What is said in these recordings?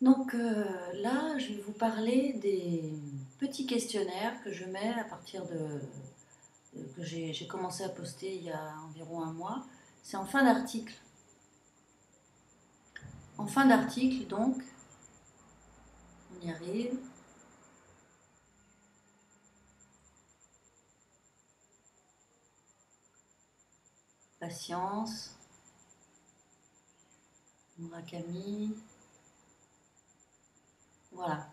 Donc là, je vais vous parler des petits questionnaires que je mets à partir que j'ai commencé à poster il y a environ un mois. C'est en fin d'article. En fin d'article, donc, on y arrive. Patience, Murakami. Voilà.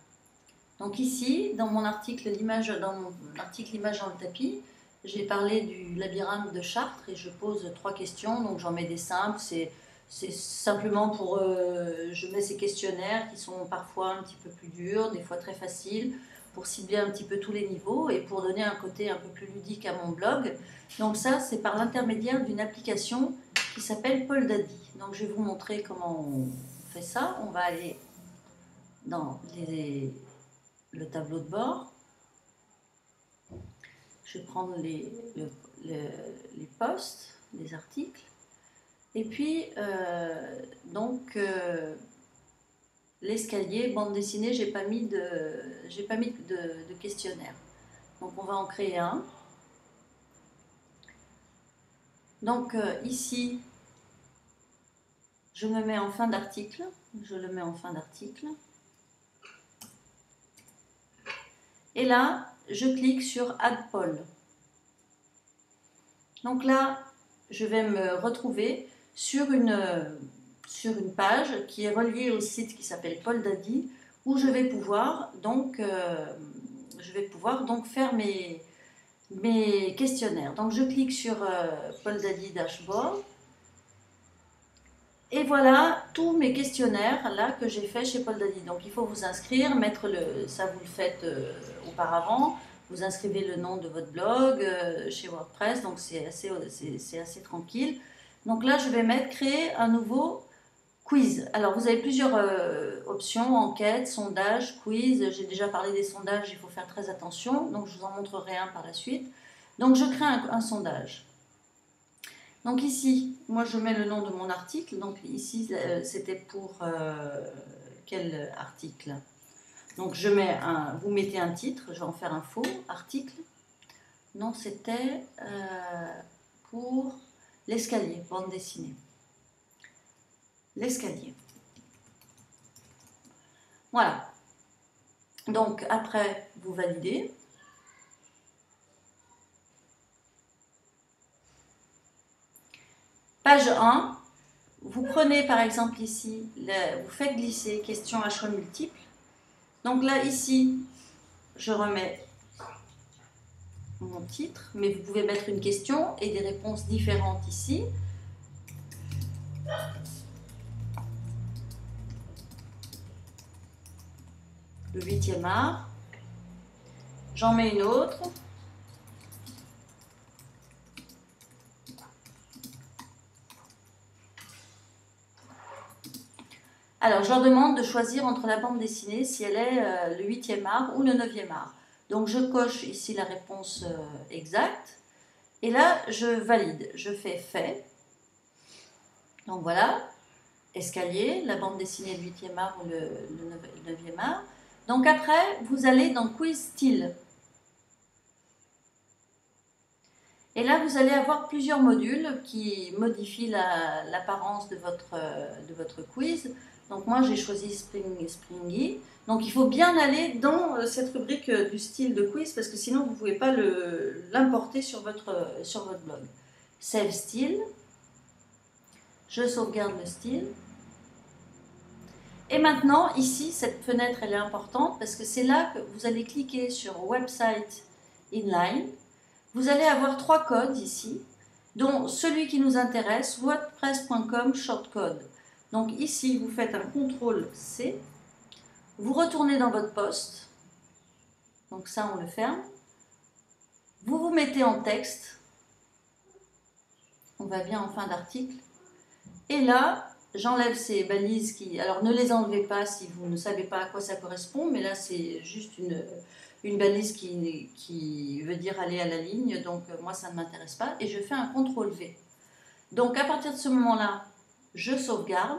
Donc ici, dans mon article, dans mon article L'image dans le tapis, j'ai parlé du labyrinthe de Chartres et je pose 3 questions. Donc j'en mets des simples. C'est simplement pour... je mets ces questionnaires qui sont parfois un petit peu plus durs, des fois très faciles, pour cibler un petit peu tous les niveaux et pour donner un côté un peu plus ludique à mon blog. Donc ça, c'est par l'intermédiaire d'une application qui s'appelle Polldaddy. Donc je vais vous montrer comment on fait ça. On va aller dans le tableau de bord. Je vais prendre les posts, les articles. Et puis, l'escalier, bande dessinée, j'ai pas mis de questionnaire. Donc, on va en créer un. Donc, ici, je me mets en fin d'article. Je le mets en fin d'article. Et là, je clique sur Add Poll. Donc là, je vais me retrouver sur une page qui est reliée au site qui s'appelle Polldaddy, où je vais pouvoir donc faire mes questionnaires. Donc je clique sur Polldaddy Dashboard. Et voilà tous mes questionnaires là que j'ai fait chez Polldaddy. Donc il faut vous inscrire, ça vous le faites auparavant. Vous inscrivez le nom de votre blog chez WordPress, donc c'est assez tranquille. Donc là, je vais créer un nouveau quiz. Alors vous avez plusieurs options, enquête, sondage, quiz. J'ai déjà parlé des sondages, il faut faire très attention. Donc je vous en montrerai un par la suite. Donc je crée un sondage. Donc ici, moi je mets le nom de mon article. Donc ici, c'était pour quel article? Donc vous mettez un titre, je vais en faire un faux article. Non, c'était pour l'escalier, bande dessinée. L'escalier. Voilà. Donc après, vous validez. Page 1, vous prenez par exemple ici, vous faites glisser question à choix multiples. Donc là, ici, je remets mon titre, mais vous pouvez mettre une question et des réponses différentes ici. Le 8e art. J'en mets une autre. Alors, je leur demande de choisir entre la bande dessinée si elle est le 8e art ou le 9e art. Donc, je coche ici la réponse exacte. Et là, je valide. Je fais fait. Donc, voilà. Escalier, la bande dessinée le 8e art ou le 9e art. Donc, après, vous allez dans Quiz Style. Et là, vous allez avoir plusieurs modules qui modifient l'apparence de votre quiz. Donc moi, j'ai choisi Springy. Donc il faut bien aller dans cette rubrique du style de quiz parce que sinon, vous ne pouvez pas l'importer sur votre blog. Save style. Je sauvegarde le style. Et maintenant, ici, cette fenêtre, elle est importante parce que c'est là que vous allez cliquer sur Website Inline. Vous allez avoir 3 codes ici, dont celui qui nous intéresse, wordpress.com shortcode. Donc ici, vous faites un CTRL-C, vous retournez dans votre poste, donc ça on le ferme, vous vous mettez en texte, on va bien en fin d'article, et là, j'enlève ces balises alors ne les enlevez pas si vous ne savez pas à quoi ça correspond, mais là c'est juste une balise qui veut dire aller à la ligne, donc moi ça ne m'intéresse pas, et je fais un CTRL-V. Donc à partir de ce moment-là, je sauvegarde.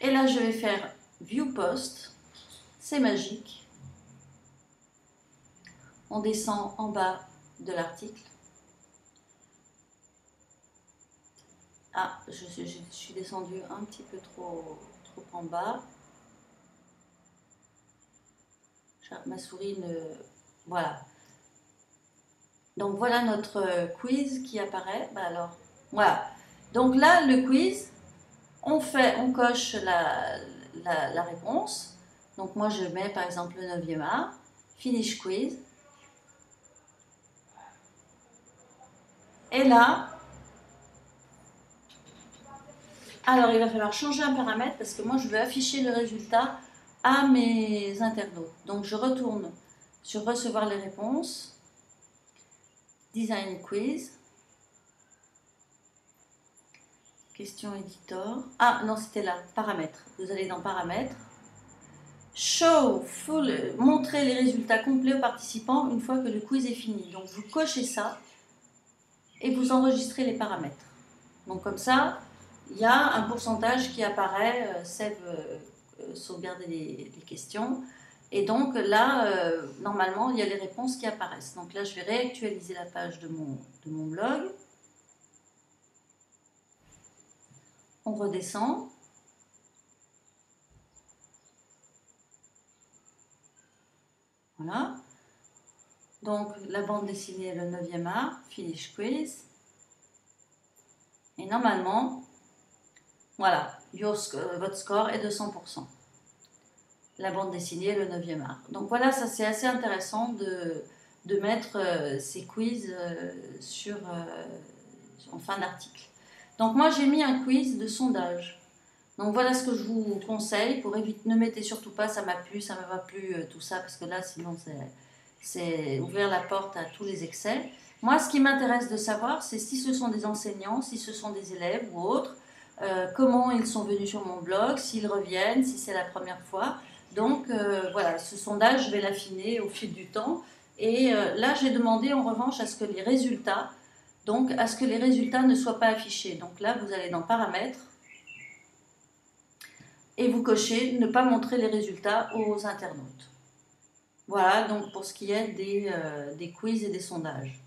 Et là, je vais faire View Post. C'est magique. On descend en bas de l'article. Ah, je suis descendue un petit peu trop en bas. Ma souris ne... Voilà. Donc voilà notre quiz qui apparaît. Bah alors, voilà. Donc là, le quiz, on coche la réponse. Donc moi, je mets par exemple le 9e art, Finish Quiz. Et là, alors il va falloir changer un paramètre parce que moi, je veux afficher le résultat à mes internautes. Donc je retourne sur Recevoir les réponses, Design Quiz, Question Editor. Ah non, c'était là, Paramètres. Vous allez dans Paramètres. Show, montrer les résultats complets aux participants une fois que le quiz est fini. Donc vous cochez ça et vous enregistrez les paramètres. Donc comme ça, il y a un pourcentage qui apparaît, save, sauvegarder les questions. Et donc là, normalement, il y a les réponses qui apparaissent. Donc là, je vais réactualiser la page de mon blog. On redescend. Voilà. Donc la bande dessinée, le 9e art, Finish Quiz. Et normalement, voilà, votre score est de 100%. La bande dessinée, le 9e art. Donc voilà, ça c'est assez intéressant de mettre ces quiz en fin d'article. Donc moi j'ai mis un quiz de sondage. Donc voilà ce que je vous conseille pour éviter, ne mettez surtout pas ça m'a plu, ça ne m'a pas plu, tout ça, parce que là sinon c'est ouvrir la porte à tous les excès. Moi ce qui m'intéresse de savoir, c'est si ce sont des enseignants, si ce sont des élèves ou autres, comment ils sont venus sur mon blog, s'ils reviennent, si c'est la première fois. Donc voilà, ce sondage, je vais l'affiner au fil du temps. Et là, j'ai demandé en revanche à ce que les résultats, ne soient pas affichés. Donc là, vous allez dans Paramètres et vous cochez ne pas montrer les résultats aux internautes. Voilà, donc pour ce qui est des quiz et des sondages.